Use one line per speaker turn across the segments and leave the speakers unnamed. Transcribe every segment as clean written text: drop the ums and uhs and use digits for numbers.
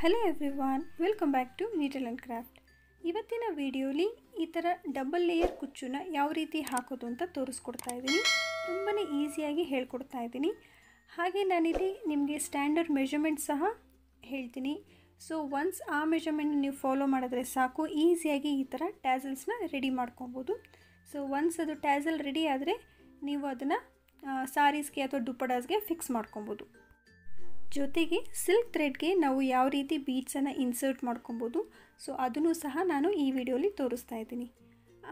Hello everyone, welcome back to needle and craft. ಇವತ್ತಿನ ವಿಡಿಯೋಲಿ ಈ ಥರ ಡಬಲ್ ಲೇಯರ್ ಕುಚ್ಚನ್ನ ಯಾವ ರೀತಿ ಹಾಕೋದು ಅಂತ ತೋರಿಸ್ಕೊಡ್ತಾ ಇದ್ದೀನಿ. ತುಂಬಾ ಈಸಿಯಾಗಿ ಹೇಳ್ಕೊಡ್ತಾ ಇದ್ದೀನಿ. ಹಾಗೆ ನಾನಿಲ್ಲಿ ನಿಮಗೆ ಸ್ಟ್ಯಾಂಡರ್ಡ್ ಮೆಷರ್ಮೆಂಟ್ ಸಹ ಹೇಳ್ತೀನಿ. ಸೊ ಒನ್ಸ್ ಆ ಮೆಷರ್ಮೆಂಟ್ ನೀವು ಫಾಲೋ ಮಾಡಿದ್ರೆ ಸಾಕು, ಈಸಿಯಾಗಿ ಈ ಥರ ಟ್ಯಾಸಲ್ಸ್ನ ರೆಡಿ ಮಾಡ್ಕೊಬೋದು. ಸೊ ಒನ್ಸ್ ಅದು ಟ್ಯಾಸಲ್ ರೆಡಿ ಆದರೆ ನೀವು ಅದನ್ನು ಸಾರೀಸ್ಗೆ ಅಥವಾ ದುಪ್ಪಡಾಸ್ಗೆ ಫಿಕ್ಸ್ ಮಾಡ್ಕೊಬೋದು. ಜೊತೆಗೆ ಸಿಲ್ಕ್ ಥ್ರೆಡ್ಗೆ ನಾವು ಯಾವ ರೀತಿ ಬೀಡ್ಸನ್ನು ಇನ್ಸರ್ಟ್ ಮಾಡ್ಕೊಬೋದು, ಸೊ ಅದನ್ನು ಸಹ ನಾನು ಈ ವಿಡಿಯೋಲಿ ತೋರಿಸ್ತಾ ಇದ್ದೀನಿ.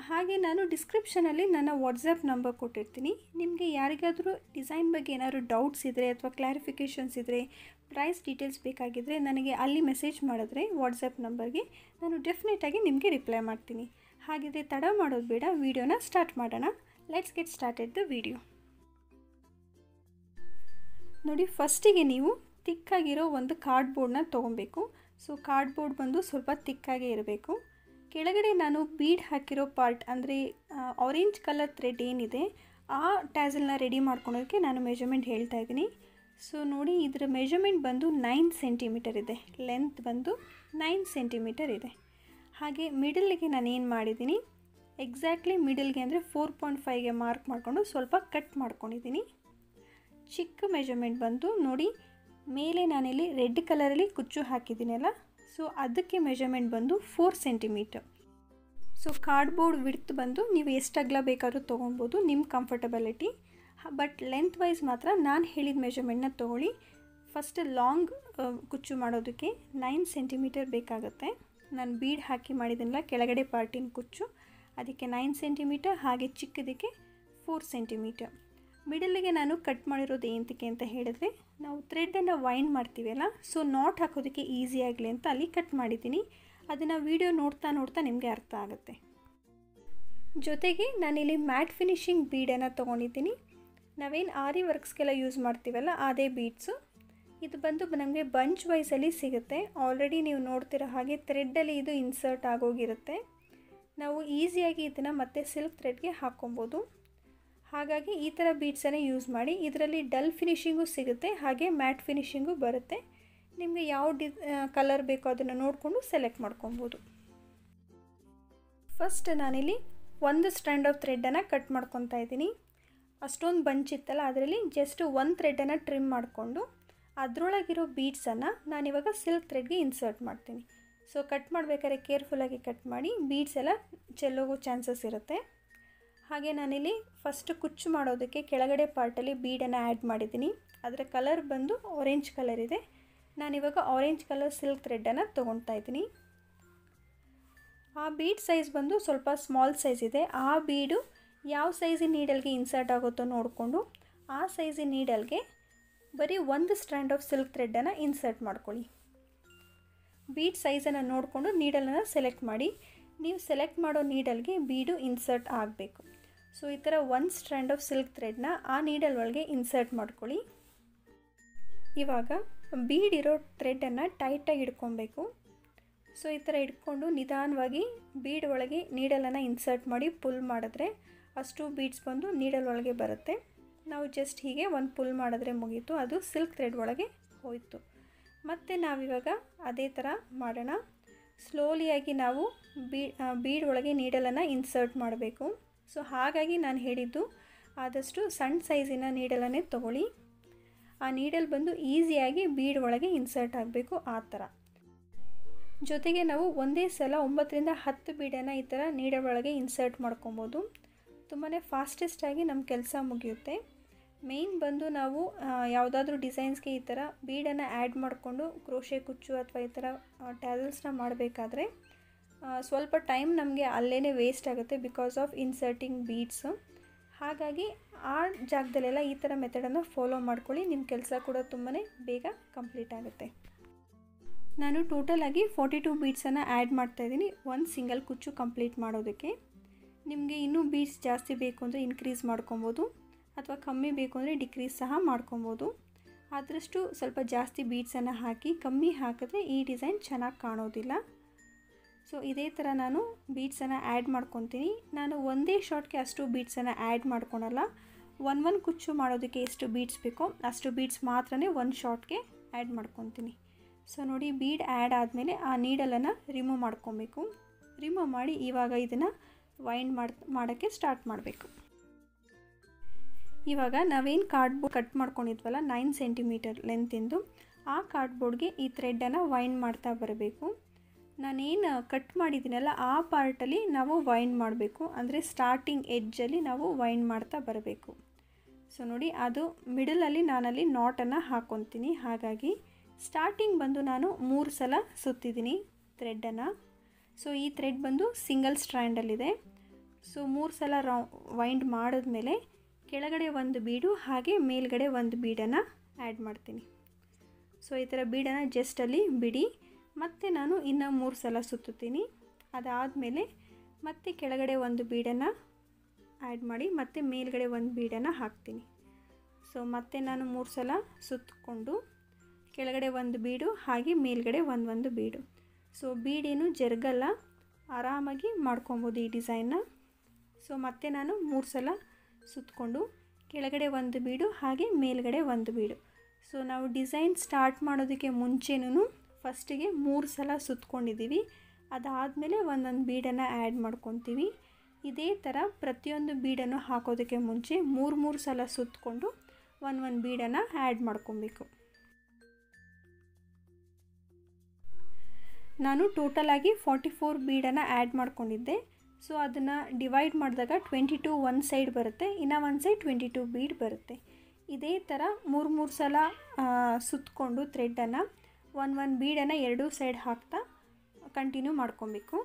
ಹಾಗೆ ನಾನು ಡಿಸ್ಕ್ರಿಪ್ಷನಲ್ಲಿ ನನ್ನ ವಾಟ್ಸಪ್ ನಂಬರ್ ಕೊಟ್ಟಿರ್ತೀನಿ. ನಿಮಗೆ ಯಾರಿಗಾದರೂ ಡಿಸೈನ್ ಬಗ್ಗೆ ಏನಾದರೂ ಡೌಟ್ಸ್ ಇದ್ದರೆ ಅಥವಾ ಕ್ಲಾರಿಫಿಕೇಷನ್ಸ್ ಇದ್ದರೆ, ಪ್ರೈಸ್ ಡೀಟೇಲ್ಸ್ ಬೇಕಾಗಿದ್ದರೆ ನನಗೆ ಅಲ್ಲಿ ಮೆಸೇಜ್ ಮಾಡಿದ್ರೆ ವಾಟ್ಸಪ್ ನಂಬರ್ಗೆ ನಾನು ಡೆಫಿನೆಟಾಗಿ ನಿಮಗೆ ರಿಪ್ಲೈ ಮಾಡ್ತೀನಿ. ಹಾಗಿದ್ರೆ ತಡ ಮಾಡೋದು ಬೇಡ, ವಿಡಿಯೋನ ಸ್ಟಾರ್ಟ್ ಮಾಡೋಣ. Let's get started the video. ನೋಡಿ, ಫಸ್ಟಿಗೆ ನೀವು ತಿಕ್ಕಾಗಿರೋ ಒಂದು ಕಾರ್ಡ್ಬೋರ್ಡ್ನ ತೊಗೊಬೇಕು. ಸೊ ಕಾರ್ಡ್ಬೋರ್ಡ್ ಬಂದು ಸ್ವಲ್ಪ ತಿಕ್ಕಾಗೇ ಇರಬೇಕು. ಕೆಳಗಡೆ ನಾನು ಬೀಡ್ ಹಾಕಿರೋ ಪಾರ್ಟ್ ಅಂದರೆ ಆರೆಂಜ್ ಕಲರ್ ಥ್ರೆಡ್ ಏನಿದೆ ಆ ಟ್ಯಾಸಲ್ನ ರೆಡಿ ಮಾಡ್ಕೊಳೋದಕ್ಕೆ ನಾನು ಮೆಜರ್ಮೆಂಟ್ ಹೇಳ್ತಾ ಇದ್ದೀನಿ. ಸೊ ನೋಡಿ, ಇದರ ಮೆಜರ್ಮೆಂಟ್ ಬಂದು 9 ಸೆಂಟಿಮೀಟರ್ ಇದೆ, ಲೆಂತ್ ಬಂದು 9 ಸೆಂಟಿಮೀಟರ್ ಇದೆ. ಹಾಗೆ ಮಿಡಲ್ಗೆ ನಾನು ಏನು ಮಾಡಿದ್ದೀನಿ, ಎಕ್ಸಾಕ್ಟ್ಲಿ ಮಿಡಲ್ಗೆ ಅಂದರೆ 4.5ಗೆ ಮಾರ್ಕ್ ಮಾಡಿಕೊಂಡು ಸ್ವಲ್ಪ ಕಟ್ ಮಾಡ್ಕೊಂಡಿದ್ದೀನಿ. ಚಿಕ್ಕ ಮೆಜರ್ಮೆಂಟ್ ಬಂದು ನೋಡಿ, ಮೇಲೆ ನಾನಿಲ್ಲಿ ರೆಡ್ ಕಲರಲ್ಲಿ ಕುಚ್ಚು ಹಾಕಿದ್ದೀನಲ್ಲ, ಸೊ ಅದಕ್ಕೆ ಮೆಜರ್ಮೆಂಟ್ ಬಂದು 4 ಸೆಂಟಿಮೀಟರ್. ಸೊ ಕಾರ್ಡ್ಬೋರ್ಡ್ ವಿಡ್ತ್ ಬಂದು ನೀವು ಎಷ್ಟು ಅಗಲ ಬೇಕಾದ್ರೂ ತೊಗೊಬೋದು, ನಿಮ್ಮ ಕಂಫರ್ಟಬಿಲಿಟಿ. ಬಟ್ ಲೆಂತ್ ವೈಸ್ ಮಾತ್ರ ನಾನು ಹೇಳಿದ ಮೆಜರ್ಮೆಂಟ್ನ ತೊಗೊಳ್ಳಿ. ಫಸ್ಟ್ ಲಾಂಗ್ ಕುಚ್ಚು ಮಾಡೋದಕ್ಕೆ 9 ಸೆಂಟಿಮೀಟರ್ ಬೇಕಾಗುತ್ತೆ. ನಾನು ಬೀಡ್ ಹಾಕಿ ಮಾಡಿದ್ದೀನಲ್ಲ ಕೆಳಗಡೆ ಪಾರ್ಟಿನ ಕುಚ್ಚು, ಅದಕ್ಕೆ 9 ಸೆಂಟಿಮೀಟರ್. ಹಾಗೆ ಚಿಕ್ಕದಕ್ಕೆ 4 ಸೆಂಟಿಮೀಟರ್. ಮಿಡಲ್ಗೆ ನಾನು ಕಟ್ ಮಾಡಿರೋದು ಏನಕ್ಕೆ ಅಂತ ಹೇಳಿದ್ರೆ, ನಾವು ಥ್ರೆಡನ್ನು ವೈಂಡ್ ಮಾಡ್ತೀವಲ್ಲ, ಸೊ ನಾಟ್ ಹಾಕೋದಕ್ಕೆ ಈಸಿ ಆಗಲಿ ಅಂತ ಅಲ್ಲಿ ಕಟ್ ಮಾಡಿದ್ದೀನಿ. ಅದನ್ನು ವಿಡಿಯೋ ನೋಡ್ತಾ ನೋಡ್ತಾ ನಿಮಗೆ ಅರ್ಥ ಆಗುತ್ತೆ. ಜೊತೆಗೆ ನಾನಿಲ್ಲಿ ಮ್ಯಾಟ್ ಫಿನಿಶಿಂಗ್ ಬೀಡನ್ನು ತೊಗೊಂಡಿದ್ದೀನಿ. ನಾವೇನು ಆರಿ ವರ್ಕ್ಸ್ಗೆಲ್ಲ ಯೂಸ್ ಮಾಡ್ತೀವಲ್ಲ ಅದೇ ಬೀಡ್ಸು. ಇದು ಬಂದು ನಮಗೆ ಬಂಚ್ ವೈಸಲ್ಲಿ ಸಿಗುತ್ತೆ. ಆಲ್ರೆಡಿ ನೀವು ನೋಡ್ತಿರೋ ಹಾಗೆ ಥ್ರೆಡ್ಡಲ್ಲಿ ಇದು ಇನ್ಸರ್ಟ್ ಆಗೋಗಿರುತ್ತೆ. ನಾವು ಈಸಿಯಾಗಿ ಇದನ್ನು ಮತ್ತೆ ಸಿಲ್ಕ್ ಥ್ರೆಡ್ಗೆ ಹಾಕ್ಕೊಬೋದು. ಹಾಗಾಗಿ ಈ ಥರ ಬೀಡ್ಸನ್ನೇ ಯೂಸ್ ಮಾಡಿ. ಇದರಲ್ಲಿ ಡಲ್ ಫಿನಿಶಿಂಗು ಸಿಗುತ್ತೆ, ಹಾಗೆ ಮ್ಯಾಟ್ ಫಿನಿಶಿಂಗು ಬರುತ್ತೆ. ನಿಮಗೆ ಯಾವ ಕಲರ್ ಬೇಕೋ ಅದನ್ನು ನೋಡಿಕೊಂಡು ಸೆಲೆಕ್ಟ್ ಮಾಡ್ಕೊಬೋದು. ಫಸ್ಟ್ ನಾನಿಲ್ಲಿ ಒಂದು ಸ್ಟ್ಯಾಂಡ್ ಆಫ್ ಥ್ರೆಡ್ಡನ್ನು ಕಟ್ ಮಾಡ್ಕೊತಾ ಇದ್ದೀನಿ. ಅಷ್ಟೊಂದು ಬಂಚ್ ಇತ್ತಲ್ಲ, ಅದರಲ್ಲಿ ಜಸ್ಟ್ ಒಂದು ಥ್ರೆಡ್ಡನ್ನು ಟ್ರಿಮ್ ಮಾಡಿಕೊಂಡು ಅದರೊಳಗಿರೋ ಬೀಡ್ಸನ್ನು ನಾನಿವಾಗ ಸಿಲ್ಕ್ ಥ್ರೆಡ್ಗೆ ಇನ್ಸರ್ಟ್ ಮಾಡ್ತೀನಿ. ಸೊ ಕಟ್ ಮಾಡಬೇಕಾದ್ರೆ ಕೇರ್ಫುಲ್ಲಾಗಿ ಕಟ್ ಮಾಡಿ, ಬೀಡ್ಸ್ ಎಲ್ಲ ಚೆಲ್ಲೋಗೋ ಚಾನ್ಸಸ್ ಇರುತ್ತೆ. ಹಾಗೆ ನಾನಿಲ್ಲಿ ಫಸ್ಟ್ ಕುಚ್ಚು ಮಾಡೋದಕ್ಕೆ ಕೆಳಗಡೆ ಪಾರ್ಟಲ್ಲಿ ಬೀಡನ್ನು ಆ್ಯಡ್ ಮಾಡಿದ್ದೀನಿ. ಅದರ ಕಲರ್ ಬಂದು ಆರೆಂಜ್ ಕಲರ್ ಇದೆ. ನಾನಿವಾಗ ಆರೆಂಜ್ ಕಲರ್ ಸಿಲ್ಕ್ ಥ್ರೆಡ್ಡನ್ನು ತೊಗೊಳ್ತಾ ಇದ್ದೀನಿ. ಆ ಬೀಡ್ ಸೈಜ್ ಬಂದು ಸ್ವಲ್ಪ ಸ್ಮಾಲ್ ಸೈಜ್ ಇದೆ. ಆ ಬೀಡು ಯಾವ ಸೈಜಿನ ನೀಡಲ್ಗೆ ಇನ್ಸರ್ಟ್ ಆಗುತ್ತೋ ನೋಡಿಕೊಂಡು ಆ ಸೈಜಿನ ನೀಡಲ್ಗೆ ಬರೀ ಒಂದು ಸ್ಟ್ರ್ಯಾಂಡ್ ಆಫ್ ಸಿಲ್ಕ್ ಥ್ರೆಡ್ಡನ್ನು ಇನ್ಸರ್ಟ್ ಮಾಡ್ಕೊಳ್ಳಿ. ಬೀಡ್ ಸೈಜನ್ನು ನೋಡಿಕೊಂಡು ನೀಡಲನ್ನು ಸೆಲೆಕ್ಟ್ ಮಾಡಿ. ನೀವು ಸೆಲೆಕ್ಟ್ ಮಾಡೋ ನೀಡಲ್ಗೆ ಬೀಡು ಇನ್ಸರ್ಟ್ ಆಗಬೇಕು. ಸೊ ಈ ಥರ ಒಂದು ಸ್ಟ್ರ್ಯಾಂಡ್ ಆಫ್ ಸಿಲ್ಕ್ ಥ್ರೆಡ್ನ ಆ ನೀಡಲ್ ಒಳಗೆ ಇನ್ಸರ್ಟ್ ಮಾಡ್ಕೊಳ್ಳಿ. ಇವಾಗ ಬೀಡ್ ಇರೋ ಥ್ರೆಡ್ಡನ್ನು ಟೈಟಾಗಿ ಹಿಡ್ಕೊಬೇಕು. ಸೊ ಈ ಥರ ಹಿಡ್ಕೊಂಡು ನಿಧಾನವಾಗಿ ಬೀಡ್ ಒಳಗೆ ನೀಡಲನ್ನು ಇನ್ಸರ್ಟ್ ಮಾಡಿ ಪುಲ್ ಮಾಡಿದ್ರೆ ಅಷ್ಟು ಬೀಡ್ಸ್ ಬಂದು ನೀಡಲ್ ಒಳಗೆ ಬರುತ್ತೆ. ನಾವು ಜಸ್ಟ್ ಹೀಗೆ ಒಂದು ಪುಲ್ ಮಾಡಿದ್ರೆ ಮುಗೀತು, ಅದು ಸಿಲ್ಕ್ ಥ್ರೆಡ್ ಒಳಗೆ ಹೋಯಿತು. ಮತ್ತು ನಾವಿವಾಗ ಅದೇ ಥರ ಮಾಡೋಣ. ಸ್ಲೋಲಿಯಾಗಿ ನಾವು ಬೀಡ್ ಒಳಗೆ ನೀಡಲನ್ನು ಇನ್ಸರ್ಟ್ ಮಾಡಬೇಕು. ಸೊ ಹಾಗಾಗಿ ನಾನು ಹೇಳಿದ್ದು ಆದಷ್ಟು ಸಣ್ಣ ಸೈಜಿನ ನೀಡಲನ್ನೇ ತೊಗೊಳ್ಳಿ. ಆ ನೀಡಲ್ ಬಂದು ಈಸಿಯಾಗಿ ಬೀಡ್ ಒಳಗೆ ಇನ್ಸರ್ಟ್ ಆಗಬೇಕು, ಆ ಥರ. ಜೊತೆಗೆ ನಾವು ಒಂದೇ ಸಲ 9ರಿಂದ 10 ಬೀಡನ್ನು ಈ ಥರ ನೀಡಲ್ ಒಳಗೆ ಇನ್ಸರ್ಟ್ ಮಾಡ್ಕೊಬೋದು. ತುಂಬಾ ಫಾಸ್ಟೆಸ್ಟಾಗಿ ನಮ್ಮ ಕೆಲಸ ಮುಗಿಯುತ್ತೆ. ಮೇಯ್ನ್ ಬಂದು ನಾವು ಯಾವುದಾದ್ರೂ ಡಿಸೈನ್ಸ್ಗೆ ಈ ಥರ ಬೀಡನ್ನು ಆ್ಯಡ್ ಮಾಡಿಕೊಂಡು ಕ್ರೋಶೆ ಕುಚ್ಚು ಅಥವಾ ಈ ಥರ ಟ್ಯಾಸಲ್ಸ್ನ ಮಾಡಬೇಕಾದ್ರೆ ಸ್ವಲ್ಪ ಟೈಮ್ ನಮಗೆ ಅಲ್ಲೇ ವೇಸ್ಟ್ ಆಗುತ್ತೆ ಬಿಕಾಸ್ ಆಫ್ ಇನ್ಸರ್ಟಿಂಗ್ ಬೀಡ್ಸು. ಹಾಗಾಗಿ ಆ ಜಾಗದಲ್ಲೆಲ್ಲ ಈ ಥರ ಮೆಥಡನ್ನು ಫಾಲೋ ಮಾಡ್ಕೊಳ್ಳಿ. ನಿಮ್ಮ ಕೆಲಸ ಕೂಡ ತುಂಬಾ ಬೇಗ ಕಂಪ್ಲೀಟ್ ಆಗುತ್ತೆ. ನಾನು ಟೋಟಲಾಗಿ 42 ಬೀಡ್ಸನ್ನು ಆ್ಯಡ್ ಮಾಡ್ತಾಯಿದ್ದೀನಿ ಒಂದು ಸಿಂಗಲ್ ಕುಚ್ಚು ಕಂಪ್ಲೀಟ್ ಮಾಡೋದಕ್ಕೆ. ನಿಮಗೆ ಇನ್ನೂ ಬೀಡ್ಸ್ ಜಾಸ್ತಿ ಬೇಕು ಅಂದರೆ ಇನ್ಕ್ರೀಸ್ ಮಾಡ್ಕೊಬೋದು, ಅಥವಾ ಕಮ್ಮಿ ಬೇಕು ಅಂದರೆ ಡಿಕ್ರೀಸ್ ಸಹ ಮಾಡ್ಕೊಬೋದು. ಆದಷ್ಟು ಸ್ವಲ್ಪ ಜಾಸ್ತಿ ಬೀಡ್ಸನ್ನು ಹಾಕಿ, ಕಮ್ಮಿ ಹಾಕಿದ್ರೆ ಈ ಡಿಸೈನ್ ಚೆನ್ನಾಗಿ ಕಾಣೋದಿಲ್ಲ. ಸೊ ಇದೇ ಥರ ನಾನು ಬೀಡ್ಸನ್ನು ಆ್ಯಡ್ ಮಾಡ್ಕೊತೀನಿ. ನಾನು ಒಂದೇ ಶಾರ್ಟ್ಗೆ ಅಷ್ಟು ಬೀಡ್ಸನ್ನು ಆ್ಯಡ್ ಮಾಡ್ಕೊಳಲ್ಲ. ಒಂದು ಕುಚ್ಚು ಮಾಡೋದಕ್ಕೆ ಎಷ್ಟು ಬೀಡ್ಸ್ ಬೇಕೋ ಅಷ್ಟು ಬೀಡ್ಸ್ ಮಾತ್ರನೇ ಒಂದು ಶಾರ್ಟ್ಗೆ ಆ್ಯಡ್ ಮಾಡ್ಕೊತೀನಿ. ಸೊ ನೋಡಿ ಬೀಡ್ ಆ್ಯಡ್ ಆದಮೇಲೆ ಆ ನೀಡಲನ್ನು ರಿಮೂವ್ ಮಾಡ್ಕೊಬೇಕು. ರಿಮೂವ್ ಮಾಡಿ ಇವಾಗ ಇದನ್ನು ವೈಂಡ್ ಮಾಡೋಕ್ಕೆ ಸ್ಟಾರ್ಟ್ ಮಾಡಬೇಕು. ಇವಾಗ ನಾವೇನು ಕಾರ್ಡ್ಬೋರ್ಡ್ ಕಟ್ ಮಾಡ್ಕೊಂಡಿದ್ವಲ್ಲ 9 ಸೆಂಟಿಮೀಟರ್ ಲೆಂತಿಂದು, ಆ ಕಾರ್ಡ್ಬೋರ್ಡ್ಗೆ ಈ ಥ್ರೆಡ್ಡನ್ನು ವೈಂಡ್ ಮಾಡ್ತಾ ಬರಬೇಕು. ನಾನೇನು ಕಟ್ ಮಾಡಿದ್ದೀನಲ್ಲ ಆ ಪಾರ್ಟಲ್ಲಿ ನಾವು ವೈಂಡ್ ಮಾಡಬೇಕು, ಅಂದರೆ ಸ್ಟಾರ್ಟಿಂಗ್ ಎಡ್ಜಲ್ಲಿ ನಾವು ವೈಂಡ್ ಮಾಡ್ತಾ ಬರಬೇಕು. ಸೊ ನೋಡಿ ಅದು ಮಿಡಲಲ್ಲಿ ನಾನಲ್ಲಿ ನಾಟನ್ನು ಹಾಕ್ಕೊತೀನಿ. ಹಾಗಾಗಿ ಸ್ಟಾರ್ಟಿಂಗ್ ಬಂದು ನಾನು 3 ಸಲ ಸುತ್ತಿದ್ದೀನಿ ಥ್ರೆಡ್ಡನ್ನು. ಸೊ ಈ ಥ್ರೆಡ್ ಬಂದು ಸಿಂಗಲ್ ಸ್ಟ್ರ್ಯಾಂಡಲ್ಲಿದೆ. ಸೊ 3 ಸಲ ವೈಂಡ್ ಮಾಡಿದ್ಮೇಲೆ ಕೆಳಗಡೆ ಒಂದು ಬೀಡು ಹಾಗೆ ಮೇಲ್ಗಡೆ ಒಂದು ಬೀಡನ್ನು ಆ್ಯಡ್ ಮಾಡ್ತೀನಿ. ಸೊ ಈ ಥರ ಬೀಡನ್ನು ಜಸ್ಟಲ್ಲಿ ಬಿಡಿ, ಮತ್ತು ನಾನು ಇನ್ನೂ 3 ಸಲ ಸುತ್ತುತ್ತೀನಿ. ಅದಾದಮೇಲೆ ಮತ್ತೆ ಕೆಳಗಡೆ ಒಂದು ಬೀಡನ್ನು ಆ್ಯಡ್ ಮಾಡಿ ಮತ್ತೆ ಮೇಲ್ಗಡೆ ಒಂದು ಬೀಡನ್ನು ಹಾಕ್ತೀನಿ. ಸೊ ಮತ್ತೆ ನಾನು 3 ಸಲ ಸುತ್ತಕೊಂಡು ಕೆಳಗಡೆ ಒಂದು ಬೀಡು ಹಾಗೆ ಮೇಲ್ಗಡೆ ಒಂದು ಬೀಡು. ಸೊ ಬೀಡೇನು ಜರುಗಲ್ಲ, ಆರಾಮಾಗಿ ಮಾಡ್ಕೊಬೋದು ಈ ಡಿಸೈನ್ನ. ಸೊ ಮತ್ತೆ ನಾನು 3 ಸಲ ಸುತ್ತಕೊಂಡು ಕೆಳಗಡೆ ಒಂದು ಬೀಡು ಹಾಗೆ ಮೇಲ್ಗಡೆ ಒಂದು ಬೀಡು. ಸೊ ನಾವು ಡಿಸೈನ್ ಸ್ಟಾರ್ಟ್ ಮಾಡೋದಕ್ಕೆ ಮುಂಚೆನೂ ಫಸ್ಟಿಗೆ 3 ಸಲ ಸುತ್ತಕೊಂಡಿದ್ದೀವಿ. ಅದಾದಮೇಲೆ ಒಂದೊಂದು ಬೀಡನ್ನು ಆ್ಯಡ್ ಮಾಡ್ಕೊತೀವಿ. ಇದೇ ಥರ ಪ್ರತಿಯೊಂದು ಬೀಡನ್ನು ಹಾಕೋದಕ್ಕೆ ಮುಂಚೆ 3 ಸಲ ಸುತ್ತಕೊಂಡು ಒಂದು ಬೀಡನ್ನು ಆ್ಯಡ್ ಮಾಡ್ಕೊಬೇಕು. ನಾನು ಟೋಟಲಾಗಿ 44 ಬೀಡನ್ನು ಆ್ಯಡ್ ಮಾಡ್ಕೊಂಡಿದ್ದೆ. ಸೊ ಅದನ್ನು ಡಿವೈಡ್ ಮಾಡಿದಾಗ 22 ಒಂದು ಸೈಡ್ ಬರುತ್ತೆ, ಇನ್ನು ಒಂದು ಸೈಡ್ 22 ಬೀಡ್ ಬರುತ್ತೆ. ಇದೇ ಥರ 3 ಸಲ ಸುತ್ತಕೊಂಡು ಥ್ರೆಡ್ಡನ್ನು ಒಂದು ಬೀಡನ್ನು ಎರಡೂ ಸೈಡ್ ಹಾಕ್ತಾ ಕಂಟಿನ್ಯೂ ಮಾಡ್ಕೊಬೇಕು.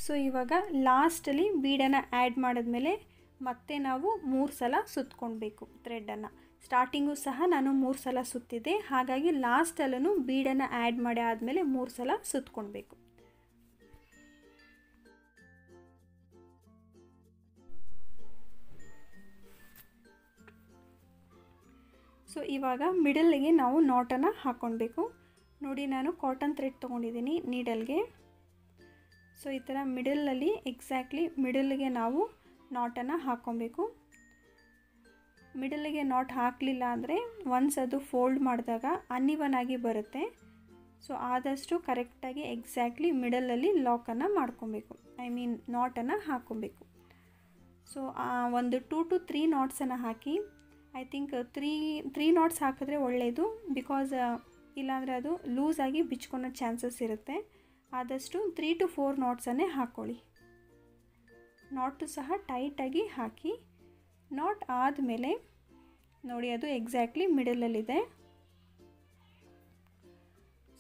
ಸೊ ಇವಾಗ ಲಾಸ್ಟಲ್ಲಿ ಬೀಡನ್ನು ಆ್ಯಡ್ ಮಾಡಿದ್ಮೇಲೆ ಮತ್ತೆ ನಾವು 3 ಸಲ ಸುತ್ತಕೊಳ್ಬೇಕು ಥ್ರೆಡ್ಡನ್ನು. ಸ್ಟಾರ್ಟಿಂಗು ಸಹ ನಾನು 3 ಸಲ ಸುತ್ತಿದ್ದೆ, ಹಾಗಾಗಿ ಲಾಸ್ಟಲ್ಲೂ ಬೀಡನ್ನು ಆ್ಯಡ್ ಮಾಡಿ ಆದಮೇಲೆ 3 ಸಲ ಸುತ್ತಕೊಳ್ಬೇಕು. ಸೊ ಇವಾಗ ಮಿಡಲ್ಗೆ ನಾವು ನಾಟನ್ನು ಹಾಕ್ಕೊಳ್ಬೇಕು. ನೋಡಿ ನಾನು ಕಾಟನ್ ಥ್ರೆಡ್ ತೊಗೊಂಡಿದ್ದೀನಿ ನೀಡಲ್ಗೆ. ಸೊ ಈ ಥರ ಮಿಡಲಲ್ಲಿ ಎಕ್ಸಾಕ್ಟ್ಲಿ ಮಿಡಲ್ಗೆ ನಾವು ನಾಟನ್ನು ಹಾಕ್ಕೊಬೇಕು. ಮಿಡಲ್ಗೆ ನಾಟ್ ಹಾಕಲಿಲ್ಲ ಅಂದರೆ ಒನ್ಸ್ ಅದು ಫೋಲ್ಡ್ ಮಾಡಿದಾಗ ಅನ್ಇವನ್ ಆಗಿ ಬರುತ್ತೆ. ಸೊ ಆದಷ್ಟು ಕರೆಕ್ಟಾಗಿ ಎಕ್ಸಾಕ್ಟ್ಲಿ ಮಿಡಲಲ್ಲಿ ಲಾಕನ್ನು ಮಾಡ್ಕೊಬೇಕು, ನಾಟನ್ನು ಹಾಕ್ಕೊಬೇಕು. ಸೊ ಒಂದು 2 to 3 ನಾಟ್ಸನ್ನು ಹಾಕಿ, ಐ ಥಿಂಕ್ 3 ನಾಟ್ಸ್ ಹಾಕಿದ್ರೆ ಒಳ್ಳೆಯದು. ಬಿಕಾಸ್ ಇಲ್ಲಾಂದರೆ ಅದು ಲೂಸಾಗಿ ಬಿಚ್ಕೊಳೋ ಚಾನ್ಸಸ್ ಇರುತ್ತೆ. ಆದಷ್ಟು 3 to 4 ನಾಟ್ಸನ್ನೇ ಹಾಕ್ಕೊಳ್ಳಿ. ನಾಟು ಸಹ ಟೈಟಾಗಿ ಹಾಕಿ. ನಾಟ್ ಆದಮೇಲೆ ನೋಡಿ ಅದು ಎಕ್ಸಾಕ್ಟ್ಲಿ ಮಿಡಲಲ್ಲಿದೆ.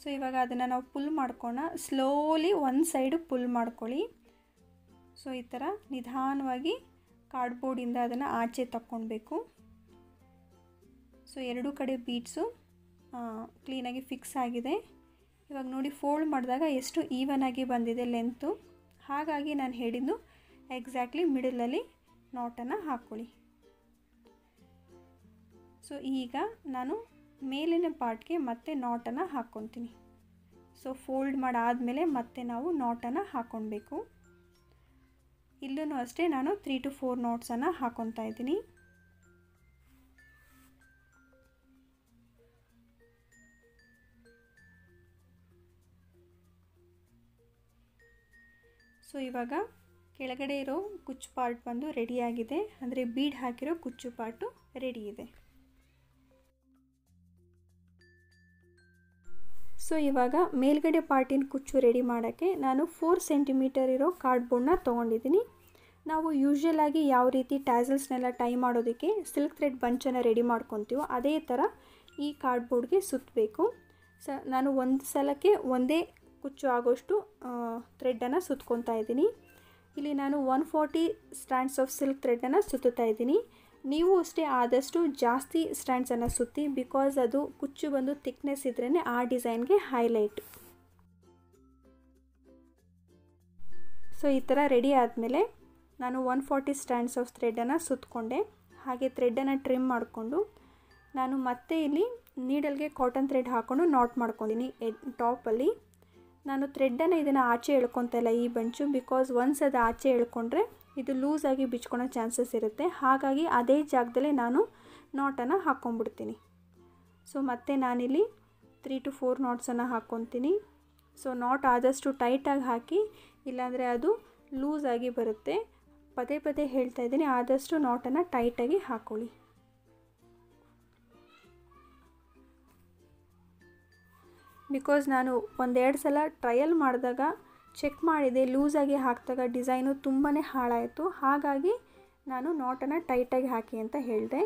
ಸೊ ಇವಾಗ ಅದನ್ನು ನಾವು ಪುಲ್ ಮಾಡ್ಕೋಣ. ಸ್ಲೋಲಿ ಒಂದು ಸೈಡು ಪುಲ್ ಮಾಡ್ಕೊಳ್ಳಿ. ಸೊ ಈ ಥರ ನಿಧಾನವಾಗಿ ಕಾರ್ಡ್ಬೋರ್ಡಿಂದ ಅದನ್ನು ಆಚೆ ತಕ್ಕೊಳ್ಬೇಕು. ಸೊ ಎರಡೂ ಕಡೆ ಬೀಡ್ಸು ಕ್ಲೀನಾಗಿ ಫಿಕ್ಸ್ ಆಗಿದೆ. ಇವಾಗ ನೋಡಿ ಫೋಲ್ಡ್ ಮಾಡಿದಾಗ ಎಷ್ಟು ಈವನಾಗಿ ಬಂದಿದೆ ಲೆಂತು. ಹಾಗಾಗಿ ನಾನು ಹೇಳಿದ್ದು ಎಕ್ಸಾಕ್ಟ್ಲಿ ಮಿಡಲಲ್ಲಿ ನಾಟನ್ನು ಹಾಕ್ಕೊಳ್ಳಿ. ಸೊ ಈಗ ನಾನು ಮೇಲಿನ ಪಾರ್ಟ್ಗೆ ಮತ್ತೆ ನಾಟನ್ನು ಹಾಕ್ಕೊತೀನಿ. ಸೊ ಫೋಲ್ಡ್ ಮಾಡಾದಮೇಲೆ ಮತ್ತೆ ನಾವು ನಾಟನ್ನು ಹಾಕ್ಕೊಳ್ಬೇಕು. ಇಲ್ಲೂ ಅಷ್ಟೇ ನಾನು 3 to 4 ನಾಟ್ಸನ್ನು ಹಾಕ್ಕೊತಾ ಇದ್ದೀನಿ. ಸೊ ಇವಾಗ ಕೆಳಗಡೆ ಇರೋ ಕುಚ್ಚು ಪಾರ್ಟ್ ಬಂದು ರೆಡಿಯಾಗಿದೆ, ಅಂದರೆ ಬೀಡ್ ಹಾಕಿರೋ ಕುಚ್ಚು ಪಾರ್ಟು ರೆಡಿ ಇದೆ. ಸೊ ಇವಾಗ ಮೇಲ್ಗಡೆ ಪಾರ್ಟಿನ ಕುಚ್ಚು ರೆಡಿ ಮಾಡೋಕ್ಕೆ ನಾನು 4 ಸೆಂಟಿಮೀಟರ್ ಇರೋ ಕಾರ್ಡ್ಬೋರ್ಡ್ನ ತೊಗೊಂಡಿದ್ದೀನಿ. ನಾವು ಯೂಶ್ವಲಾಗಿ ಯಾವ ರೀತಿ ಟ್ಯಾಸಲ್ಸ್ನೆಲ್ಲ ಟೈ ಮಾಡೋದಕ್ಕೆ ಸಿಲ್ಕ್ ಥ್ರೆಡ್ ಬಂಚನ್ನು ರೆಡಿ ಮಾಡ್ಕೊತೀವೋ ಅದೇ ಥರ ಈ ಕಾರ್ಡ್ಬೋರ್ಡ್ಗೆ ಸುತ್ತಬೇಕು. ನಾನು ಒಂದು ಸಲಕ್ಕೆ ಒಂದೇ ಕುಚ್ಚು ಆಗೋಷ್ಟು ಥ್ರೆಡ್ಡನ್ನು ಸುತ್ಕೊತಾ ಇದ್ದೀನಿ. ಇಲ್ಲಿ ನಾನು 140 ಸ್ಟ್ಯಾಂಡ್ಸ್ ಆಫ್ ಸಿಲ್ಕ್ ಥ್ರೆಡ್ಡನ್ನು ಸುತ್ತುತ್ತಾ ಇದ್ದೀನಿ. ನೀವು ಅಷ್ಟೇ ಆದಷ್ಟು ಜಾಸ್ತಿ ಸ್ಟ್ಯಾಂಡ್ಸನ್ನು ಸುತ್ತಿ, ಬಿಕಾಸ್ ಅದು ಕುಚ್ಚು ಬಂದು ಥಿಕ್ನೆಸ್ ಇದ್ರೇ ಆ ಡಿಸೈನ್ಗೆ ಹೈಲೈಟ್. ಸೊ ಈ ಥರ ರೆಡಿ ಆದಮೇಲೆ ನಾನು 140 ಸ್ಟ್ಯಾಂಡ್ಸ್ ಆಫ್ ಥ್ರೆಡ್ಡನ್ನು ಸುತ್ತಕೊಂಡೆ. ಹಾಗೆ ಥ್ರೆಡ್ಡನ್ನು ಟ್ರಿಮ್ ಮಾಡಿಕೊಂಡು ನಾನು ಮತ್ತೆ ಇಲ್ಲಿ ನೀಡಲ್ಗೆ ಕಾಟನ್ ಥ್ರೆಡ್ ಹಾಕ್ಕೊಂಡು ನಾಟ್ ಮಾಡ್ಕೊಂಡಿನಿ ಟಾಪಲ್ಲಿ. ನಾನು ಥ್ರೆಡ್ಡನ್ನು ಇದನ್ನು ಆಚೆ ಎಳ್ಕೊತಾ ಇಲ್ಲ ಈ ಬಂಚು, ಬಿಕಾಸ್ ಒನ್ಸ್ ಅದು ಆಚೆ ಎಳ್ಕೊಂಡ್ರೆ ಇದು ಲೂಸಾಗಿ ಬಿಚ್ಕೊಳೋ ಚಾನ್ಸಸ್ ಇರುತ್ತೆ. ಹಾಗಾಗಿ ಅದೇ ಜಾಗದಲ್ಲೇ ನಾನು ನಾಟನ್ನು ಹಾಕ್ಕೊಂಡ್ಬಿಡ್ತೀನಿ. ಸೊ ಮತ್ತೆ ನಾನಿಲ್ಲಿ 3 to 4 ನಾಟ್ಸನ್ನು ಹಾಕ್ಕೊತೀನಿ. ಸೊ ನಾಟ್ ಆದಷ್ಟು ಟೈಟಾಗಿ ಹಾಕಿ, ಇಲ್ಲಾಂದರೆ ಅದು ಲೂಸಾಗಿ ಬರುತ್ತೆ. ಪದೇ ಪದೇ ಹೇಳ್ತಾ ಇದ್ದೀನಿ, ಆದಷ್ಟು ನಾಟನ್ನು ಟೈಟಾಗಿ ಹಾಕ್ಕೊಳ್ಳಿ. ಬಿಕಾಸ್ ನಾನು ಒಂದೆರಡು ಸಲ ಟ್ರಯಲ್ ಮಾಡಿದಾಗ ಚೆಕ್ ಮಾಡಿದೆ, ಲೂಸಾಗಿ ಹಾಕಿದಾಗ ಡಿಸೈನು ತುಂಬಾ ಹಾಳಾಯಿತು. ಹಾಗಾಗಿ ನಾನು ನಾಟನ್ನು ಟೈಟಾಗಿ ಹಾಕಿ ಅಂತ ಹೇಳಿದೆ.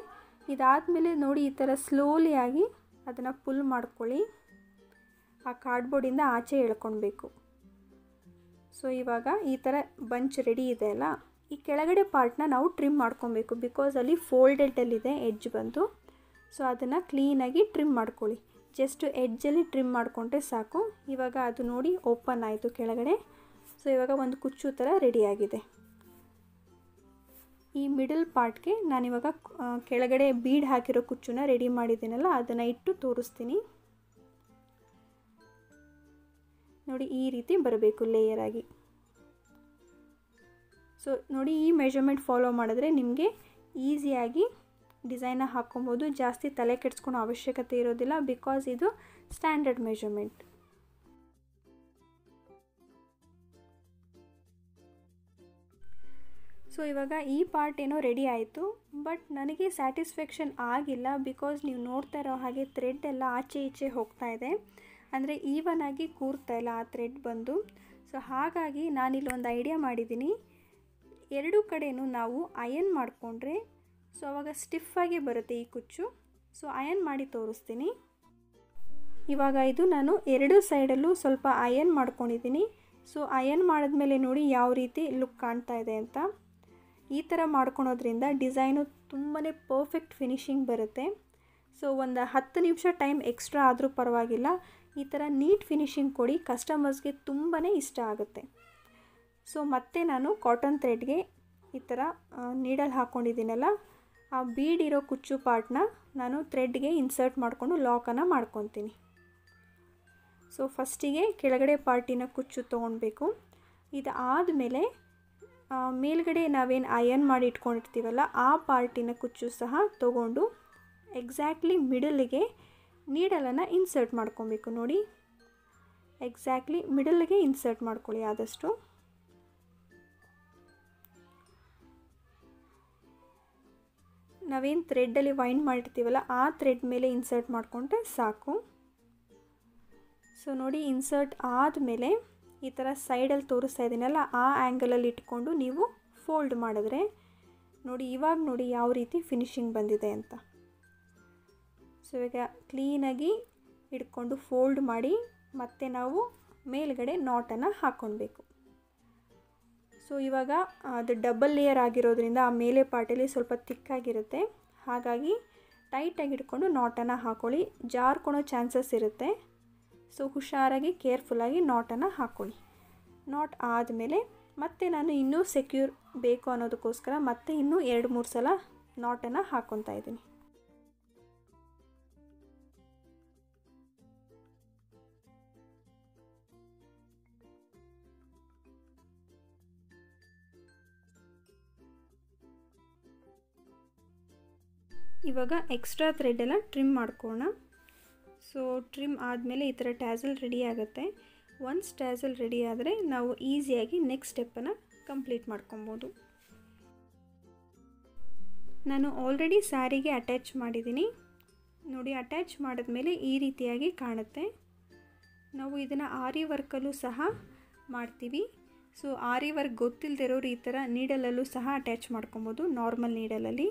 ಇದಾದಮೇಲೆ ನೋಡಿ, ಈ ಥರ ಸ್ಲೋಲಿಯಾಗಿ ಅದನ್ನು ಪುಲ್ ಮಾಡ್ಕೊಳ್ಳಿ. ಆ ಕಾರ್ಡ್ಬೋರ್ಡಿಂದ ಆಚೆ ಎಳ್ಕೊಳ್ಬೇಕು. ಸೊ ಇವಾಗ ಈ ಥರ ಬಂಚ್ ರೆಡಿ ಇದೆ ಅಲ್ಲ, ಈ ಕೆಳಗಡೆ ಪಾರ್ಟ್ನ ನಾವು ಟ್ರಿಮ್ ಮಾಡ್ಕೊಬೇಕು. ಬಿಕಾಸ್ ಅಲ್ಲಿ ಫೋಲ್ಡೆಡಲ್ಲಿದೆ ಎಡ್ಜ್ ಬಂದು. ಸೊ ಅದನ್ನು ಕ್ಲೀನಾಗಿ ಟ್ರಿಮ್ ಮಾಡ್ಕೊಳ್ಳಿ. ಜಸ್ಟ್ ಎಡ್ಜಲ್ಲಿ ಟ್ರಿಮ್ ಮಾಡಿಕೊಂಡ್ರೆ ಸಾಕು. ಇವಾಗ ಅದು ನೋಡಿ ಓಪನ್ ಆಯಿತು ಕೆಳಗಡೆ. ಸೊ ಇವಾಗ ಒಂದು ಕುಚ್ಚು ಥರ ರೆಡಿಯಾಗಿದೆ. ಈ ಮಿಡಲ್ ಪಾರ್ಟ್ಗೆ ನಾನಿವಾಗ ಕೆಳಗಡೆ ಬೀಡ್ ಹಾಕಿರೋ ಕುಚ್ಚನ್ನ ರೆಡಿ ಮಾಡಿದ್ದೀನಲ್ಲ, ಅದನ್ನು ಇಟ್ಟು ತೋರಿಸ್ತೀನಿ. ನೋಡಿ ಈ ರೀತಿ ಬರಬೇಕು ಲೇಯರ್ ಆಗಿ. ಸೊ ನೋಡಿ, ಈ ಮೆಜರ್ಮೆಂಟ್ ಫಾಲೋ ಮಾಡಿದ್ರೆ ನಿಮಗೆ ಈಸಿಯಾಗಿ ಡಿಸೈನ ಹಾಕ್ಕೊಬೋದು. ಜಾಸ್ತಿ ತಲೆ ಕೆಡಿಸ್ಕೊಳೋ ಅವಶ್ಯಕತೆ ಇರೋದಿಲ್ಲ, ಬಿಕಾಸ್ ಇದು ಸ್ಟ್ಯಾಂಡರ್ಡ್ ಮೆಜರ್ಮೆಂಟ್. ಸೊ ಇವಾಗ ಈ ಪಾರ್ಟ್ ಏನೋ ರೆಡಿ ಆಯಿತು, ಬಟ್ ನನಗೆ ಸ್ಯಾಟಿಸ್ಫ್ಯಾಕ್ಷನ್ ಆಗಿಲ್ಲ. ಬಿಕಾಸ್ ನೀವು ನೋಡ್ತಾ ಇರೋ ಹಾಗೆ ಥ್ರೆಡ್ ಎಲ್ಲ ಆಚೆ ಈಚೆ ಹೋಗ್ತಾ ಇದೆ, ಅಂದರೆ ಈವನ್ ಆಗಿ ಕೂರ್ತಾ ಇಲ್ಲ ಆ ಥ್ರೆಡ್ ಬಂದು. ಸೊ ಹಾಗಾಗಿ ನಾನಿಲ್ಲಿ ಒಂದು ಐಡಿಯಾ ಮಾಡಿದ್ದೀನಿ. ಎರಡೂ ಕಡೆಯೂ ನಾವು ಅಯನ್ ಮಾಡಿಕೊಂಡ್ರೆ ಸೊ ಆವಾಗ ಸ್ಟಿಫಾಗಿ ಬರುತ್ತೆ ಈ ಕುಚ್ಚು. ಸೊ ಅಯನ್ ಮಾಡಿ ತೋರಿಸ್ತೀನಿ. ಇವಾಗ ಇದು ನಾನು ಎರಡೂ ಸೈಡಲ್ಲೂ ಸ್ವಲ್ಪ ಅಯನ್ ಮಾಡ್ಕೊಂಡಿದ್ದೀನಿ. ಸೊ ಅಯನ್ ಮಾಡಿದ್ಮೇಲೆ ನೋಡಿ ಯಾವ ರೀತಿ ಲುಕ್ ಕಾಣ್ತಾ ಇದೆ ಅಂತ. ಈ ಥರ ಮಾಡ್ಕೊಳೋದ್ರಿಂದ ಡಿಸೈನು ತುಂಬಾ ಪರ್ಫೆಕ್ಟ್ ಫಿನಿಶಿಂಗ್ ಬರುತ್ತೆ. ಸೊ ಒಂದು 10 ನಿಮಿಷ ಟೈಮ್ ಎಕ್ಸ್ಟ್ರಾ ಆದರೂ ಪರವಾಗಿಲ್ಲ, ಈ ಥರ ನೀಟ್ ಫಿನಿಶಿಂಗ್ ಕೊಡಿ, ಕಸ್ಟಮರ್ಸ್ಗೆ ತುಂಬಾ ಇಷ್ಟ ಆಗುತ್ತೆ. ಸೊ ಮತ್ತೆ ನಾನು ಕಾಟನ್ ಥ್ರೆಡ್ಗೆ ಈ ಥರ ನೀಡಲ್ ಹಾಕ್ಕೊಂಡಿದ್ದೀನಲ್ಲ, ಆ ಬೀಡ್ ಇರೋ ಕುಚ್ಚು ಪಾರ್ಟ್ನ ನಾನು ಥ್ರೆಡ್ಗೆ ಇನ್ಸರ್ಟ್ ಮಾಡಿಕೊಂಡು ಲಾಕನ್ನು ಮಾಡ್ಕೊತೀನಿ. ಸೊ ಫಸ್ಟಿಗೆ ಕೆಳಗಡೆ ಪಾರ್ಟಿನ ಕುಚ್ಚು ತೊಗೊಳ್ಬೇಕು. ಇದು ಆದಮೇಲೆ ಮೇಲ್ಗಡೆ ನಾವೇನು ಅಯನ್ ಮಾಡಿ ಇಟ್ಕೊಂಡಿರ್ತೀವಲ್ಲ ಆ ಪಾರ್ಟಿನ ಕುಚ್ಚು ಸಹ ತೊಗೊಂಡು ಎಕ್ಸಾಕ್ಟ್ಲಿ ಮಿಡಲ್ಗೆ ನೀಡಲನ್ನು ಇನ್ಸರ್ಟ್ ಮಾಡ್ಕೊಬೇಕು. ನೋಡಿ, ಎಕ್ಸಾಕ್ಟ್ಲಿ ಮಿಡಲ್ಗೆ ಇನ್ಸರ್ಟ್ ಮಾಡ್ಕೊಳ್ಳಿ ಆದಷ್ಟು. ನಾವೇನು ಥ್ರೆಡ್ಡಲ್ಲಿ ವೈಂಡ್ ಮಾಡಿರ್ತೀವಲ್ಲ ಆ ಥ್ರೆಡ್ ಮೇಲೆ ಇನ್ಸರ್ಟ್ ಮಾಡಿಕೊಂಡ್ರೆ ಸಾಕು. ಸೊ ನೋಡಿ, ಇನ್ಸರ್ಟ್ ಆದಮೇಲೆ ಈ ಥರ ಸೈಡಲ್ಲಿ ತೋರಿಸ್ತಾ ಇದ್ದೀನಲ್ಲ ಆ ಆ್ಯಂಗಲಲ್ಲಿ ಇಟ್ಕೊಂಡು ನೀವು ಫೋಲ್ಡ್ ಮಾಡಿದ್ರೆ ನೋಡಿ, ಇವಾಗ ನೋಡಿ ಯಾವ ರೀತಿ ಫಿನಿಶಿಂಗ್ ಬಂದಿದೆ ಅಂತ. ಸೊ ಈಗ ಕ್ಲೀನಾಗಿ ಇಟ್ಕೊಂಡು ಫೋಲ್ಡ್ ಮಾಡಿ ಮತ್ತೆ ನಾವು ಮೇಲ್ಗಡೆ ನಾಟನ್ನು ಹಾಕ್ಕೊಳ್ಬೇಕು. ಸೊ ಇವಾಗ ಅದು ಡಬಲ್ ಲೇಯರ್ ಆಗಿರೋದ್ರಿಂದ ಆ ಮೇಲೆ ಪಾರ್ಟಲ್ಲಿ ಸ್ವಲ್ಪ ತಿಕ್ಕಾಗಿರುತ್ತೆ. ಹಾಗಾಗಿ ಟೈಟಾಗಿ ಇಟ್ಕೊಂಡು ನಾಟನ್ನು ಹಾಕ್ಕೊಳ್ಳಿ. ಜಾರ್ಕೊಳೋ ಚಾನ್ಸಸ್ ಇರುತ್ತೆ. ಸೊ ಹುಷಾರಾಗಿ ಕೇರ್ಫುಲ್ಲಾಗಿ ನಾಟನ್ನು ಹಾಕ್ಕೊಳ್ಳಿ. ನಾಟ್ ಆದಮೇಲೆ ಮತ್ತೆ ನಾನು ಇನ್ನೂ ಸೆಕ್ಯೂರ್ ಬೇಕು ಅನ್ನೋದಕ್ಕೋಸ್ಕರ ಮತ್ತೆ ಇನ್ನೂ 2-3 ಸಲ ನಾಟನ್ನು ಹಾಕ್ಕೊತಾ ಇದ್ದೀನಿ. ಇವಾಗ ಎಕ್ಸ್ಟ್ರಾ ಥ್ರೆಡ್ಡೆಲ್ಲ ಟ್ರಿಮ್ ಮಾಡ್ಕೊಳ್ಳೋಣ. ಸೊ ಟ್ರಿಮ್ ಆದಮೇಲೆ ಈ ಥರ ಟ್ಯಾಸಲ್ ರೆಡಿ ಆಗುತ್ತೆ. ಒನ್ಸ್ ಟ್ಯಾಸಲ್ ರೆಡಿ ಆದರೆ ನಾವು ಈಸಿಯಾಗಿ ನೆಕ್ಸ್ಟ್ ಸ್ಟೆಪ್ಪನ್ನು ಕಂಪ್ಲೀಟ್ ಮಾಡ್ಕೊಬೋದು. ನಾನು ಆಲ್ರೆಡಿ ಸ್ಯಾರಿಗೆ ಅಟ್ಯಾಚ್ ಮಾಡಿದ್ದೀನಿ. ನೋಡಿ, ಅಟ್ಯಾಚ್ ಮಾಡಿದ್ಮೇಲೆ ಈ ರೀತಿಯಾಗಿ ಕಾಣುತ್ತೆ. ನಾವು ಇದನ್ನು ಆರಿ ವರ್ಕಲ್ಲೂ ಸಹ ಮಾಡ್ತೀವಿ. ಸೊ ಆರಿ ವರ್ಕ್ ಗೊತ್ತಿಲ್ಲದಿರೋರು ಈ ಥರ ನೀಡಲಲ್ಲೂ ಸಹ ಅಟ್ಯಾಚ್ ಮಾಡ್ಕೊಬೋದು, ನಾರ್ಮಲ್ ನೀಡಲಲ್ಲಿ.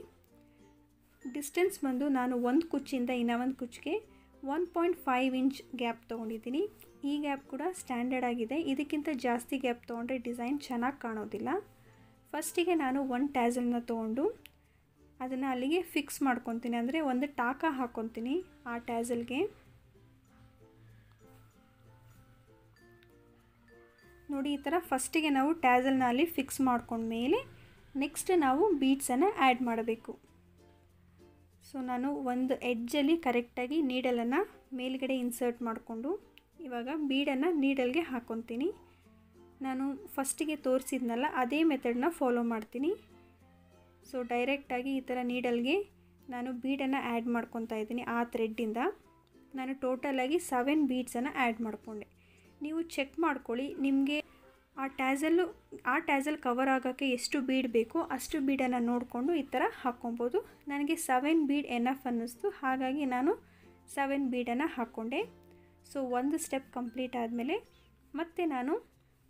ಡಿಸ್ಟೆನ್ಸ್ ಬಂದು ನಾನು ಒಂದು ಕುಚ್ಚಿಂದ ಇನ್ನೊಂದು ಕುಚ್ಚಿಗೆ 1.5 ಇಂಚ್ ಗ್ಯಾಪ್ ತೊಗೊಂಡಿದ್ದೀನಿ. ಈ ಗ್ಯಾಪ್ ಕೂಡ ಸ್ಟ್ಯಾಂಡರ್ಡ್ ಆಗಿದೆ. ಇದಕ್ಕಿಂತ ಜಾಸ್ತಿ ಗ್ಯಾಪ್ ತೊಗೊಂಡ್ರೆ ಡಿಸೈನ್ ಚೆನ್ನಾಗಿ ಕಾಣೋದಿಲ್ಲ. ಫಸ್ಟಿಗೆ ನಾನು ಒಂದು ಟ್ಯಾಸಲ್ನ ತೊಗೊಂಡು ಅದನ್ನು ಅಲ್ಲಿಗೆ ಫಿಕ್ಸ್ ಮಾಡ್ಕೊತೀನಿ, ಅಂದರೆ ಒಂದು ಟಾಕ ಹಾಕ್ಕೊತೀನಿ ಆ ಟ್ಯಾಸಲ್ಗೆ. ನೋಡಿ, ಈ ಥರ ಫಸ್ಟಿಗೆ ನಾವು ಟ್ಯಾಸಲ್ನ ಅಲ್ಲಿ ಫಿಕ್ಸ್ ಮಾಡ್ಕೊಂಡ್ಮೇಲೆ ನೆಕ್ಸ್ಟ್ ನಾವು ಬೀಡ್ಸನ್ನು ಆ್ಯಡ್ ಮಾಡಬೇಕು. ಸೊ ನಾನು ಒಂದು ಎಡ್ಜಲ್ಲಿ ಕರೆಕ್ಟಾಗಿ ನೀಡಲನ್ನು ಮೇಲ್ಗಡೆ ಇನ್ಸರ್ಟ್ ಮಾಡಿಕೊಂಡು ಇವಾಗ ಬೀಡನ್ನು ನೀಡಲ್ಗೆ ಹಾಕ್ಕೊತೀನಿ. ನಾನು ಫಸ್ಟಿಗೆ ತೋರಿಸಿದ್ನಲ್ಲ ಅದೇ ಮೆಥಡನ್ನ ಫಾಲೋ ಮಾಡ್ತೀನಿ. ಸೊ ಡೈರೆಕ್ಟಾಗಿ ಈ ಥರ ನೀಡಲ್ಗೆ ನಾನು ಬೀಡನ್ನು ಆ್ಯಡ್ ಮಾಡ್ಕೊತಾ ಇದ್ದೀನಿ. ಆ ಥ್ರೆಡ್ಡಿಂದ ನಾನು ಟೋಟಲಾಗಿ 7 ಬೀಡ್ಸನ್ನು ಆ್ಯಡ್ ಮಾಡಿಕೊಂಡೆ. ನೀವು ಚೆಕ್ ಮಾಡ್ಕೊಳ್ಳಿ, ನಿಮಗೆ ಆ ಟ್ಯಾಸಲ್ ಕವರ್ ಆಗೋಕ್ಕೆ ಎಷ್ಟು ಬೀಡ್ ಬೇಕೋ ಅಷ್ಟು ಬೀಡನ್ನು ನೋಡಿಕೊಂಡು ಈ ಥರ ಹಾಕ್ಕೊಬೋದು. ನನಗೆ 7 ಬೀಡ್ ಎನಫ್ ಅನ್ನಿಸ್ತು, ಹಾಗಾಗಿ ನಾನು 7 ಬೀಡನ್ನು ಹಾಕ್ಕೊಂಡೆ. ಸೊ ಒಂದು ಸ್ಟೆಪ್ ಕಂಪ್ಲೀಟ್ ಆದಮೇಲೆ ಮತ್ತೆ ನಾನು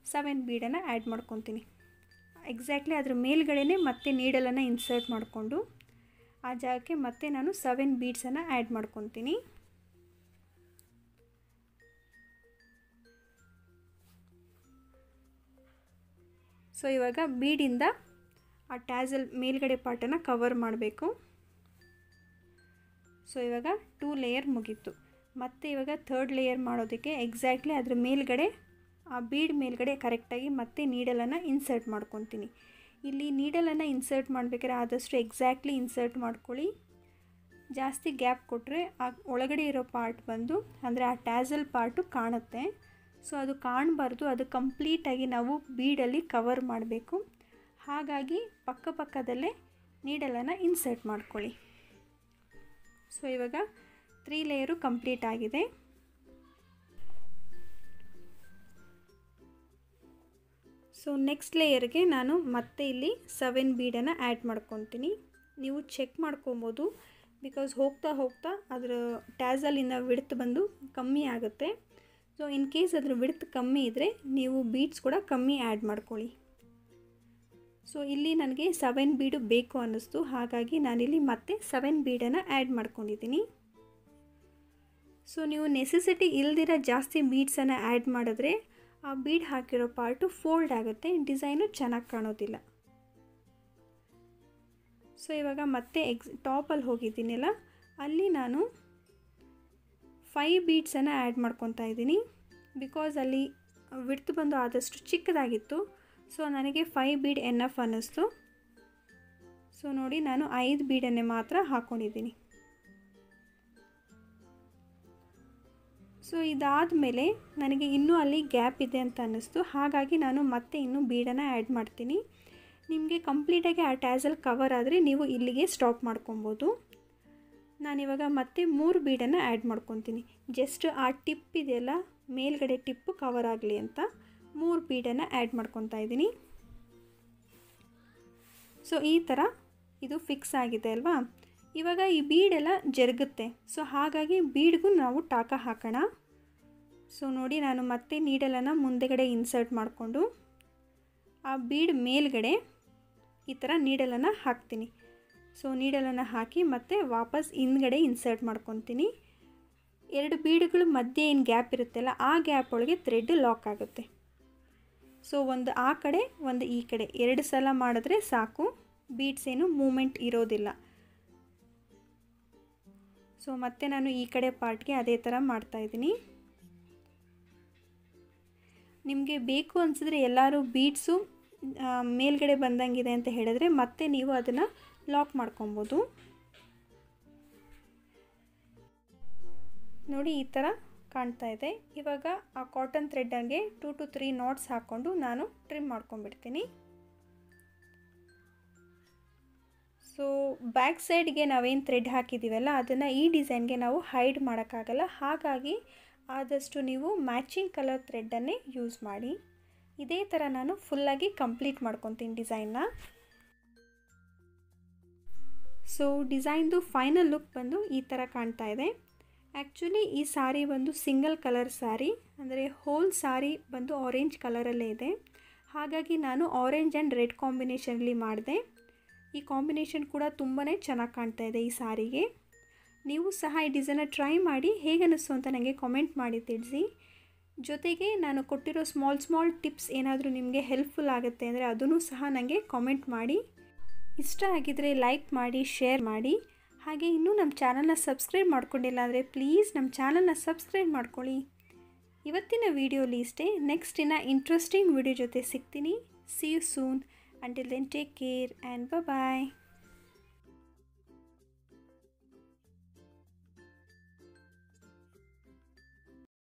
7 ಬೀಡನ್ನು ಆ್ಯಡ್ ಮಾಡ್ಕೊತೀನಿ. ಎಕ್ಸಾಕ್ಟ್ಲಿ ಅದ್ರ ಮೇಲ್ಗಡೆನೇ ಮತ್ತೆ ನೀಡಲನ್ನು ಇನ್ಸರ್ಟ್ ಮಾಡಿಕೊಂಡು ಆ ಜಾಗಕ್ಕೆ ಮತ್ತೆ ನಾನು 7 ಬೀಡ್ಸನ್ನು ಆ್ಯಡ್ ಮಾಡ್ಕೊತೀನಿ. ಸೊ ಇವಾಗ ಬೀಡಿಂದ ಆ ಟ್ಯಾಸಲ್ ಮೇಲ್ಗಡೆ ಪಾರ್ಟನ್ನು ಕವರ್ ಮಾಡಬೇಕು. ಸೊ ಇವಾಗ 2 ಲೇಯರ್ ಮುಗೀತು. ಮತ್ತು ಇವಾಗ 3rd ಲೇಯರ್ ಮಾಡೋದಕ್ಕೆ ಎಕ್ಸಾಕ್ಟ್ಲಿ ಅದ್ರ ಮೇಲ್ಗಡೆ ಆ ಬೀಡ್ ಮೇಲ್ಗಡೆ ಕರೆಕ್ಟಾಗಿ ಮತ್ತೆ ನೀಡಲನ್ನು ಇನ್ಸರ್ಟ್ ಮಾಡ್ಕೊತೀನಿ. ಇಲ್ಲಿ ನೀಡಲನ್ನು ಇನ್ಸರ್ಟ್ ಮಾಡಬೇಕಾದ್ರೆ ಆದಷ್ಟು ಎಕ್ಸಾಕ್ಟ್ಲಿ ಇನ್ಸರ್ಟ್ ಮಾಡ್ಕೊಳ್ಳಿ. ಜಾಸ್ತಿ ಗ್ಯಾಪ್ ಕೊಟ್ಟರೆ ಆ ಒಳಗಡೆ ಇರೋ ಪಾರ್ಟ್ ಬಂದು ಅಂದರೆ ಆ ಟ್ಯಾಸಲ್ ಪಾರ್ಟು ಕಾಣುತ್ತೆ. ಸೊ ಅದು ಕಾಣಬಾರ್ದು, ಅದು ಕಂಪ್ಲೀಟಾಗಿ ನಾವು ಬೀಡಲ್ಲಿ ಕವರ್ ಮಾಡಬೇಕು. ಹಾಗಾಗಿ ಪಕ್ಕದಲ್ಲೇ ನೀಡಲನ್ನು ಇನ್ಸರ್ಟ್ ಮಾಡ್ಕೊಳ್ಳಿ. ಸೊ ಇವಾಗ 3 ಲೇಯರು ಕಂಪ್ಲೀಟ್ ಆಗಿದೆ. ಸೊ ನೆಕ್ಸ್ಟ್ ಲೇಯರ್ಗೆ ನಾನು ಮತ್ತೆ ಇಲ್ಲಿ 7 ಬೀಡನ್ನು ಆ್ಯಡ್ ಮಾಡ್ಕೊತೀನಿ. ನೀವು ಚೆಕ್ ಮಾಡ್ಕೊಬೋದು, ಬಿಕಾಸ್ ಹೋಗ್ತಾ ಅದರ ಟ್ಯಾಸಲಿನ ವಿಡ್ತ್ ಬಂದು ಕಮ್ಮಿ ಆಗುತ್ತೆ. ಸೊ ಇನ್ ಕೇಸ್ ಅದ್ರ ವಿಡ್ತ್ ಕಮ್ಮಿ ಇದ್ದರೆ ನೀವು ಬೀಡ್ಸ್ ಕೂಡ ಕಮ್ಮಿ ಆ್ಯಡ್ ಮಾಡ್ಕೊಳ್ಳಿ. ಸೊ ಇಲ್ಲಿ ನನಗೆ 7 ಬೀಡು ಬೇಕು ಅನ್ನಿಸ್ತು, ಹಾಗಾಗಿ ನಾನಿಲ್ಲಿ ಮತ್ತೆ 7 ಬೀಡನ್ನು ಆ್ಯಡ್ ಮಾಡ್ಕೊಂಡಿದ್ದೀನಿ. ಸೊ ನೀವು ನೆಸೆಸಿಟಿ ಇಲ್ದಿರ ಜಾಸ್ತಿ ಬೀಡ್ಸನ್ನು ಆ್ಯಡ್ ಮಾಡಿದ್ರೆ ಆ ಬೀಡ್ ಹಾಕಿರೋ ಪಾರ್ಟು ಫೋಲ್ಡ್ ಆಗುತ್ತೆ, ಡಿಸೈನು ಚೆನ್ನಾಗಿ ಕಾಣೋದಿಲ್ಲ. ಸೊ ಇವಾಗ ಮತ್ತೆ ಟಾಪಲ್ಲಿ ಹೋಗಿದ್ದೀನಲ್ಲ ಅಲ್ಲಿ ನಾನು 5 ಬೀಡ್ಸನ್ನು ಆ್ಯಡ್ ಮಾಡ್ಕೊತಾ ಇದ್ದೀನಿ. ಬಿಕಾಸ್ ಅಲ್ಲಿ ವಿಡ್ತ್ ಬಂದು ಆದಷ್ಟು ಚಿಕ್ಕದಾಗಿತ್ತು. ಸೊ ನನಗೆ 5 ಬೀಡ್ ಎನಫ್ ಅನ್ನಿಸ್ತು. ಸೊ ನೋಡಿ, ನಾನು 5 ಬೀಡನ್ನೇ ಮಾತ್ರ ಹಾಕ್ಕೊಂಡಿದ್ದೀನಿ. ಸೊ ಇದಾದಮೇಲೆ ನನಗೆ ಇನ್ನೂ ಅಲ್ಲಿ ಗ್ಯಾಪ್ ಇದೆ ಅಂತ ಅನ್ನಿಸ್ತು, ಹಾಗಾಗಿ ನಾನು ಮತ್ತೆ ಇನ್ನೂ ಬೀಡನ್ನು ಆ್ಯಡ್ ಮಾಡ್ತೀನಿ. ನಿಮಗೆ ಕಂಪ್ಲೀಟಾಗಿ ಆ ಟ್ಯಾಸಲ್ ಕವರ್ ಆದರೆ ನೀವು ಇಲ್ಲಿಗೆ ಸ್ಟಾಪ್ ಮಾಡ್ಕೊಬೋದು. ನಾನಿವಾಗ ಮತ್ತೆ 3 ಬೀಡನ್ನು ಆ್ಯಡ್ ಮಾಡ್ಕೊತೀನಿ. ಜಸ್ಟ್ ಆ ಟಿಪ್ ಇದೆಯಲ್ಲ, ಮೇಲ್ಗಡೆ ಟಿಪ್ಪು ಕವರ್ ಆಗಲಿ ಅಂತ 3 ಬೀಡನ್ನು ಆ್ಯಡ್ ಮಾಡ್ಕೊತಾ ಇದ್ದೀನಿ. ಸೊ ಈ ಥರ ಇದು ಫಿಕ್ಸ್ ಆಗಿದೆ ಅಲ್ವಾ. ಇವಾಗ ಈ ಬೀಡೆಲ್ಲ ಜರುಗುತ್ತೆ. ಸೊ ಹಾಗಾಗಿ ಬೀಡ್ಗೂ ನಾವು ಟಾಕ ಹಾಕೋಣ. ಸೊ ನೋಡಿ, ನಾನು ಮತ್ತೆ ನೀಡಲನ್ನು ಮುಂದೆಗಡೆ ಇನ್ಸರ್ಟ್ ಮಾಡಿಕೊಂಡು ಆ ಬೀಡ್ ಮೇಲ್ಗಡೆ ಈ ಥರ ನೀಡಲನ್ನು ಹಾಕ್ತೀನಿ. ಸೊ ನೀಡಲನ್ನು ಹಾಕಿ ಮತ್ತೆ ವಾಪಸ್ ಹಿಂದ್ಗಡೆ ಇನ್ಸರ್ಟ್ ಮಾಡ್ಕೊತೀನಿ. 2 ಬೀಡ್ಗಳ ಮಧ್ಯೆ ಏನು ಗ್ಯಾಪ್ ಇರುತ್ತಲ್ಲ ಆ ಗ್ಯಾಪ್ ಒಳಗೆ ಥ್ರೆಡ್ ಲಾಕ್ ಆಗುತ್ತೆ. ಸೊ ಒಂದು ಆ ಕಡೆ ಒಂದು ಈ ಕಡೆ 2 ಸಲ ಮಾಡಿದ್ರೆ ಸಾಕು, ಬೀಡ್ಸ್ ಏನು ಮೂಮೆಂಟ್ ಇರೋದಿಲ್ಲ. ಸೊ ಮತ್ತೆ ನಾನು ಈ ಕಡೆ ಪಾರ್ಟ್ಗೆ ಅದೇ ಥರ ಮಾಡ್ತಾಯಿದ್ದೀನಿ. ನಿಮಗೆ ಬೇಕು ಅನಿಸಿದ್ರೆ ಎಲ್ಲರೂ ಬೀಡ್ಸು ಮೇಲ್ಗಡೆ ಬಂದಂಗಿದೆ ಅಂತ ಹೇಳಿದ್ರೆ ಮತ್ತೆ ನೀವು ಅದನ್ನು ಲಾಕ್ ಮಾಡ್ಕೊಬೋದು. ನೋಡಿ, ಈ ಥರ ಕಾಣ್ತಾ ಇದೆ. ಇವಾಗ ಆ ಕಾಟನ್ ಥ್ರೆಡ್ಡಂಗೆ 2 to 3 ನಾಟ್ಸ್ ಹಾಕ್ಕೊಂಡು ನಾನು ಟ್ರಿಮ್ ಮಾಡ್ಕೊಂಡ್ಬಿಡ್ತೀನಿ. ಸೊ ಬ್ಯಾಕ್ ಸೈಡ್ಗೆ ನಾವೇನು ಥ್ರೆಡ್ ಹಾಕಿದ್ದೀವಲ್ಲ ಅದನ್ನು ಈ ಡಿಸೈನ್ಗೆ ನಾವು ಹೈಡ್ ಮಾಡೋಕ್ಕಾಗಲ್ಲ, ಹಾಗಾಗಿ ಆದಷ್ಟು ನೀವು ಮ್ಯಾಚಿಂಗ್ ಕಲರ್ ಥ್ರೆಡ್ಡನ್ನೇ ಯೂಸ್ ಮಾಡಿ. ಇದೇ ಥರ ನಾನು ಫುಲ್ಲಾಗಿ ಕಂಪ್ಲೀಟ್ ಮಾಡ್ಕೊತೀನಿ ಡಿಸೈನ್ನ. ಸೊ ಡಿಸೈನ್ದು ಫೈನಲ್ ಲುಕ್ ಬಂದು ಈ ಥರ ಕಾಣ್ತಾ ಇದೆ. ಆ್ಯಕ್ಚುಲಿ ಈ ಸಾರಿ ಒಂದು ಸಿಂಗಲ್ ಕಲರ್ ಸಾರಿ, ಅಂದರೆ ಹೋಲ್ ಸಾರಿ ಬಂದು ಆರೆಂಜ್ ಕಲರಲ್ಲೇ ಇದೆ. ಹಾಗಾಗಿ ನಾನು ಆರೆಂಜ್ ಆ್ಯಂಡ್ ರೆಡ್ ಕಾಂಬಿನೇಷನಲ್ಲಿ ಮಾಡಿದೆ. ಈ ಕಾಂಬಿನೇಷನ್ ಕೂಡ ತುಂಬಾ ಚೆನ್ನಾಗಿ ಕಾಣ್ತಾ ಇದೆ ಈ ಸಾರಿಗೆ. ನೀವು ಸಹ ಈ ಡಿಸೈನ ಟ್ರೈ ಮಾಡಿ ಹೇಗೆ ಅನ್ನಿಸ್ತು ಅಂತ ನನಗೆ ಕಾಮೆಂಟ್ ಮಾಡಿ ತಿಳಿಸಿ. ಜೊತೆಗೆ ನಾನು ಕೊಟ್ಟಿರೋ ಸ್ಮಾಲ್ ಟಿಪ್ಸ್ ಏನಾದರೂ ನಿಮಗೆ ಹೆಲ್ಪ್ಫುಲ್ ಆಗುತ್ತೆ ಅಂದರೆ ಅದನ್ನು ಸಹ ನನಗೆ ಕಾಮೆಂಟ್ ಮಾಡಿ. ಇಷ್ಟ ಆಗಿದರೆ ಲೈಕ್ ಮಾಡಿ, ಶೇರ್ ಮಾಡಿ. ಹಾಗೆ ಇನ್ನೂ ನಮ್ಮ ಚಾನಲ್ನ ಸಬ್ಸ್ಕ್ರೈಬ್ ಮಾಡ್ಕೊಂಡಿಲ್ಲ ಅಂದರೆ ಪ್ಲೀಸ್ ನಮ್ಮ ಚಾನಲ್ನ ಸಬ್ಸ್ಕ್ರೈಬ್ ಮಾಡ್ಕೊಳ್ಳಿ. ಇವತ್ತಿನ ವಿಡಿಯೋಲಿ ಇಷ್ಟೇ. ನೆಕ್ಸ್ಟ್ ಇಂಟ್ರೆಸ್ಟಿಂಗ್ ವಿಡಿಯೋ ಜೊತೆ ಸಿಗ್ತೀನಿ. See you soon. Until then, take care and bye-bye.